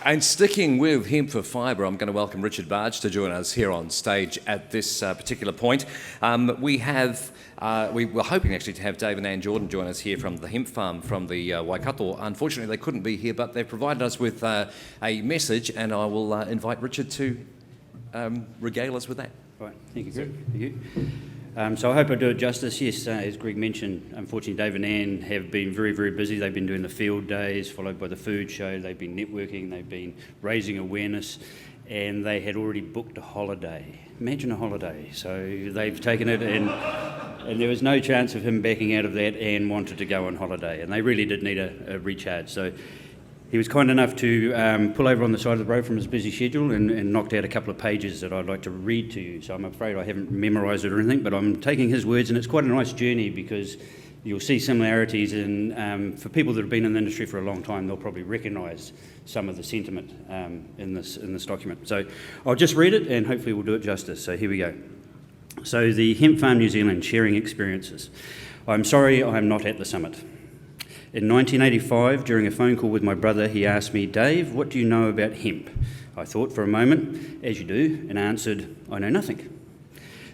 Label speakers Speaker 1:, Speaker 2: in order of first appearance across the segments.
Speaker 1: And sticking with Hemp for Fibre, I'm going to welcome Richard Barge to join us here on stage at this particular point. We were hoping actually to have Dave and Ann Jordan join us here from the Hemp Farm from the Waikato. Unfortunately, they couldn't be here, but they've provided us with a message, and I will invite Richard to regale us with that.
Speaker 2: Right, thank you, Greg. Thank you. So I hope I do it justice. Yes, as Greg mentioned, unfortunately Dave and Ann have been very, very busy. They've been doing the field days, followed by the food show. They've been networking, they've been raising awareness, and they had already booked a holiday. Imagine a holiday. So they've taken it, and there was no chance of him backing out of that and wanted to go on holiday, and they really did need a recharge. So he was kind enough to pull over on the side of the road from his busy schedule and knocked out a couple of pages that I'd like to read to you. So I'm afraid I haven't memorised it or anything, but I'm taking his words, and it's quite a nice journey because you'll see similarities in, for people that have been in the industry for a long time, they'll probably recognise some of the sentiment in this document. So I'll just read it and hopefully we'll do it justice. So here we go. So the Hemp Farm New Zealand, sharing experiences. I'm sorry I'm not at the summit. In 1985, during a phone call with my brother, he asked me, "Dave, what do you know about hemp?" I thought for a moment, as you do, and answered, "I know nothing."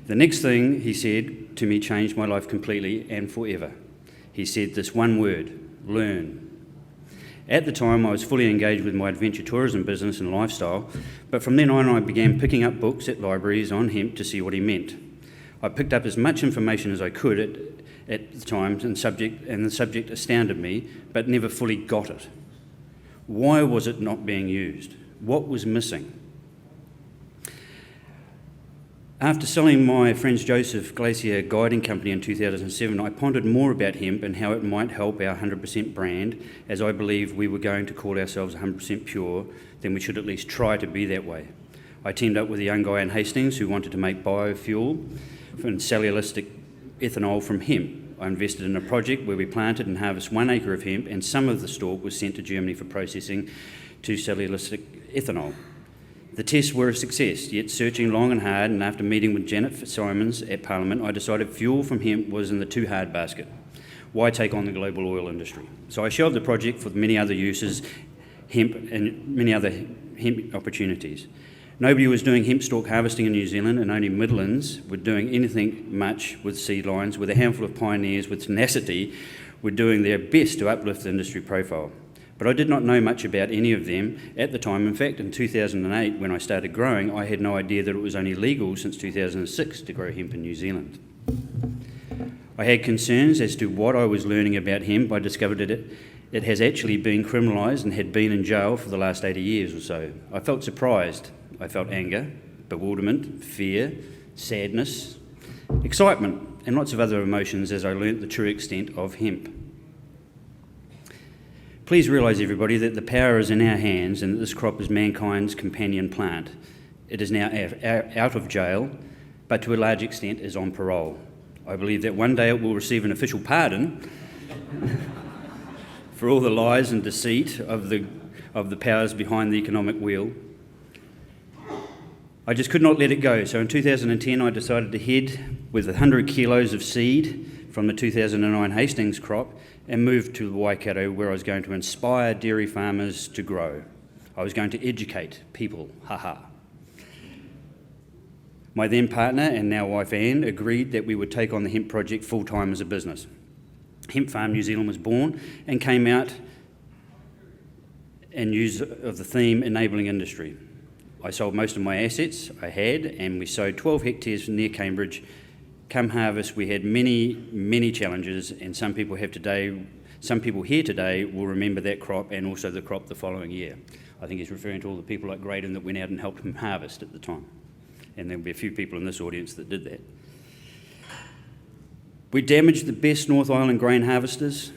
Speaker 2: The next thing he said to me changed my life completely and forever. He said this one word: learn. At the time, I was fully engaged with my adventure tourism business and lifestyle, but from then on I began picking up books at libraries on hemp to see what he meant. I picked up as much information as I could at the time, and the subject astounded me, but never fully got it. Why was it not being used? What was missing? After selling my Friends Joseph Glacier guiding company in 2007, I pondered more about hemp and how it might help our 100% brand, as I believe we were going to call ourselves 100% pure, then we should at least try to be that way. I teamed up with a young guy in Hastings who wanted to make biofuel and cellulosic ethanol from hemp. I invested in a project where we planted and harvested 1 acre of hemp, and some of the stalk was sent to Germany for processing to cellulosic ethanol. The tests were a success, yet searching long and hard, and after meeting with Janet Simons at Parliament, I decided fuel from hemp was in the too hard basket. Why take on the global oil industry? So I shelved the project for many other uses, hemp and many other hemp opportunities. Nobody was doing hemp stalk harvesting in New Zealand, and only Midlands were doing anything much with seed lines, with a handful of pioneers with tenacity were doing their best to uplift the industry profile. But I did not know much about any of them at the time. In fact, in 2008, when I started growing, I had no idea that it was only legal since 2006 to grow hemp in New Zealand. I had concerns as to what I was learning about hemp. I discovered that it has actually been criminalised and had been in jail for the last 80 years or so. I felt surprised. I felt anger, bewilderment, fear, sadness, excitement, and lots of other emotions as I learnt the true extent of hemp. Please realise, everybody, that the power is in our hands and that this crop is mankind's companion plant. It is now out of jail, but to a large extent is on parole. I believe that one day it will receive an official pardon for all the lies and deceit of the powers behind the economic wheel. I just could not let it go, so in 2010 I decided to head with 100 kilos of seed from the 2009 Hastings crop and move to the Waikato, where I was going to inspire dairy farmers to grow. I was going to educate people, haha. My then partner and now wife Anne agreed that we would take on the hemp project full-time as a business. Hemp Farm New Zealand was born and came out in use of the theme enabling industry. I sold most of my assets I had, and we sowed 12 hectares near Cambridge. Come harvest, we had many, many challenges, and some people here today will remember that crop and also the crop the following year. I think he's referring to all the people like Graydon that went out and helped him harvest at the time. And there'll be a few people in this audience that did that. We damaged the best North Island grain harvesters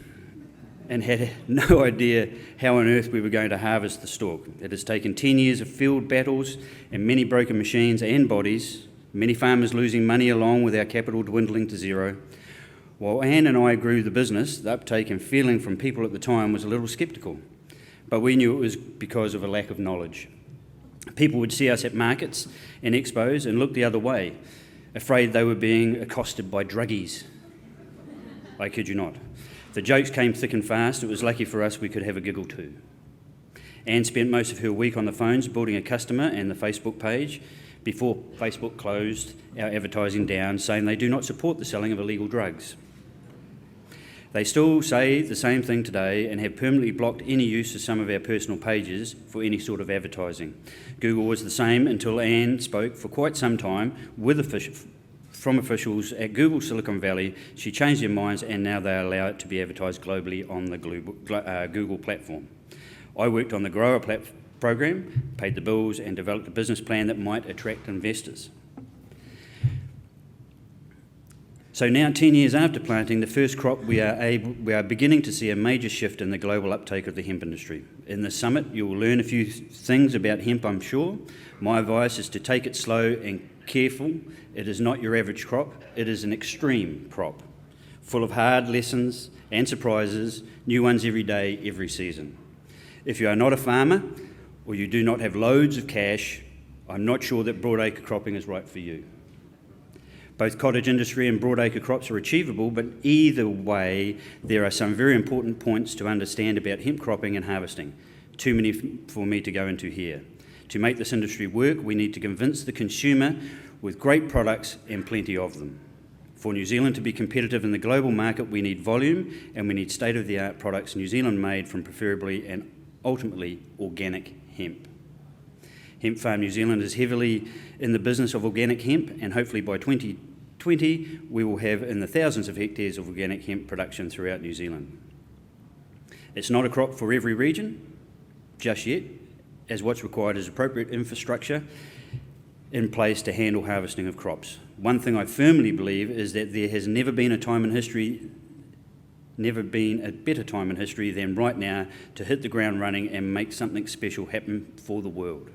Speaker 2: and had no idea how on earth we were going to harvest the stalk. It has taken 10 years of field battles and many broken machines and bodies, many farmers losing money along with our capital dwindling to zero. While Anne and I grew the business, the uptake and feeling from people at the time was a little sceptical, but we knew it was because of a lack of knowledge. People would see us at markets and expos and look the other way, afraid they were being accosted by druggies. I kid you not. The jokes came thick and fast. It was lucky for us we could have a giggle too. Anne spent most of her week on the phones building a customer and the Facebook page before Facebook closed our advertising down, saying they do not support the selling of illegal drugs. They still say the same thing today and have permanently blocked any use of some of our personal pages for any sort of advertising. Google was the same until Anne spoke for quite some time from officials at Google Silicon Valley. She changed their minds and now they allow it to be advertised globally on the Google platform. I worked on the grower program, paid the bills and developed a business plan that might attract investors. So now, 10 years after planting the first crop, we are beginning to see a major shift in the global uptake of the hemp industry. In the summit, you will learn a few things about hemp, I'm sure. My advice is to take it slow and careful. It is not your average crop, it is an extreme crop, full of hard lessons and surprises, new ones every day, every season. If you are not a farmer, or you do not have loads of cash, I'm not sure that broadacre cropping is right for you. Both cottage industry and broadacre crops are achievable, but either way, there are some very important points to understand about hemp cropping and harvesting. Too many for me to go into here. To make this industry work, we need to convince the consumer with great products and plenty of them. For New Zealand to be competitive in the global market, we need volume and we need state-of-the-art products New Zealand made from preferably and ultimately organic hemp. Hemp Farm New Zealand is heavily in the business of organic hemp, and hopefully by 2020 we will have in the thousands of hectares of organic hemp production throughout New Zealand. It's not a crop for every region just yet, as what's required is appropriate infrastructure in place to handle harvesting of crops. One thing I firmly believe is that there has never been a better time in history than right now to hit the ground running and make something special happen for the world.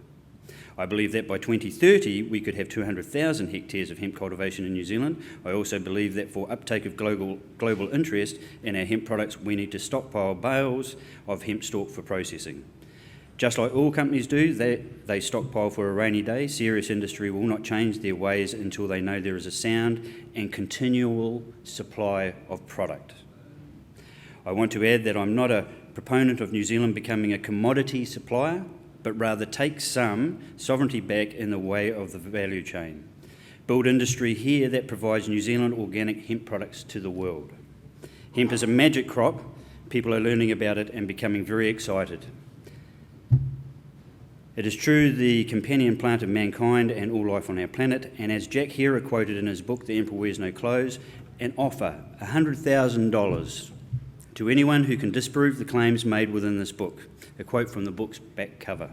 Speaker 2: I believe that by 2030 we could have 200,000 hectares of hemp cultivation in New Zealand. I also believe that for uptake of global interest in our hemp products, we need to stockpile bales of hemp stalk for processing. Just like all companies do, they stockpile for a rainy day. Serious industry will not change their ways until they know there is a sound and continual supply of product. I want to add that I'm not a proponent of New Zealand becoming a commodity supplier, but rather take some sovereignty back in the way of the value chain. Build industry here that provides New Zealand organic hemp products to the world. Hemp is a magic crop. People are learning about it and becoming very excited. It is true the companion plant of mankind and all life on our planet, and as Jack Herer quoted in his book, The Emperor Wears No Clothes, an offer $100,000 to anyone who can disprove the claims made within this book. A quote from the book's back cover.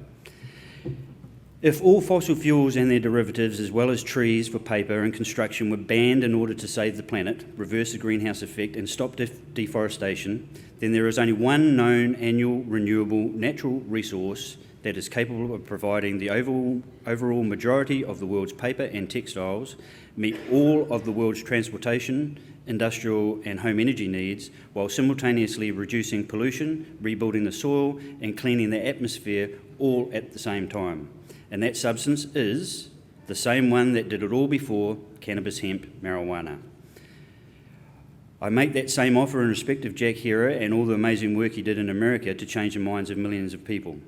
Speaker 2: If all fossil fuels and their derivatives, as well as trees for paper and construction, were banned in order to save the planet, reverse the greenhouse effect and stop deforestation, then there is only one known annual renewable natural resource that is capable of providing the overall majority of the world's paper and textiles, meet all of the world's transportation, industrial and home energy needs, while simultaneously reducing pollution, rebuilding the soil and cleaning the atmosphere all at the same time. And that substance is the same one that did it all before: cannabis, hemp, marijuana. I make that same offer in respect of Jack Herer and all the amazing work he did in America to change the minds of millions of people.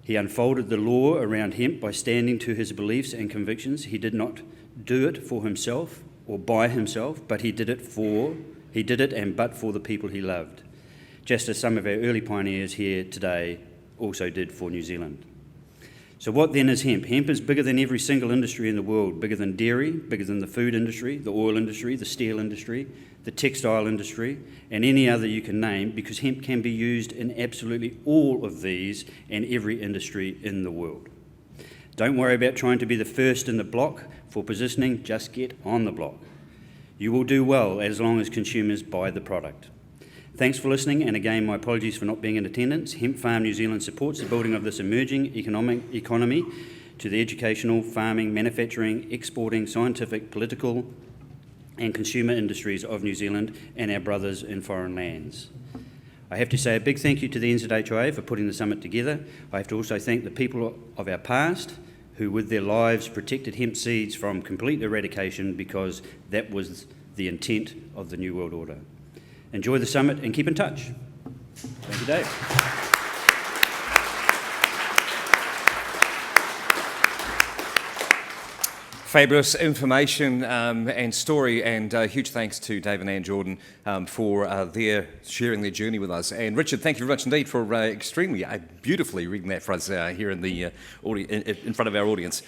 Speaker 2: He unfolded the law around hemp by standing to his beliefs and convictions. He did not do it for himself or by himself, but he did it for the people he loved, just as some of our early pioneers here today also did for New Zealand. So what then is hemp? Hemp is bigger than every single industry in the world, bigger than dairy, bigger than the food industry, the oil industry, the steel industry, the textile industry, and any other you can name, because hemp can be used in absolutely all of these and every industry in the world. Don't worry about trying to be the first in the block for positioning, just get on the block. You will do well as long as consumers buy the product. Thanks for listening, and again, my apologies for not being in attendance. Hemp Farm New Zealand supports the building of this emerging economy to the educational, farming, manufacturing, exporting, scientific, political and consumer industries of New Zealand and our brothers in foreign lands. I have to say a big thank you to the NZHIA for putting the summit together. I have to also thank the people of our past who with their lives protected hemp seeds from complete eradication, because that was the intent of the New World Order. Enjoy the summit and keep in touch. Thank you, Dave.
Speaker 1: Fabulous information and story, and huge thanks to Dave and Ann Jordan for their sharing their journey with us. And Richard, thank you very much indeed for extremely beautifully reading that for us here in the in front of our audience.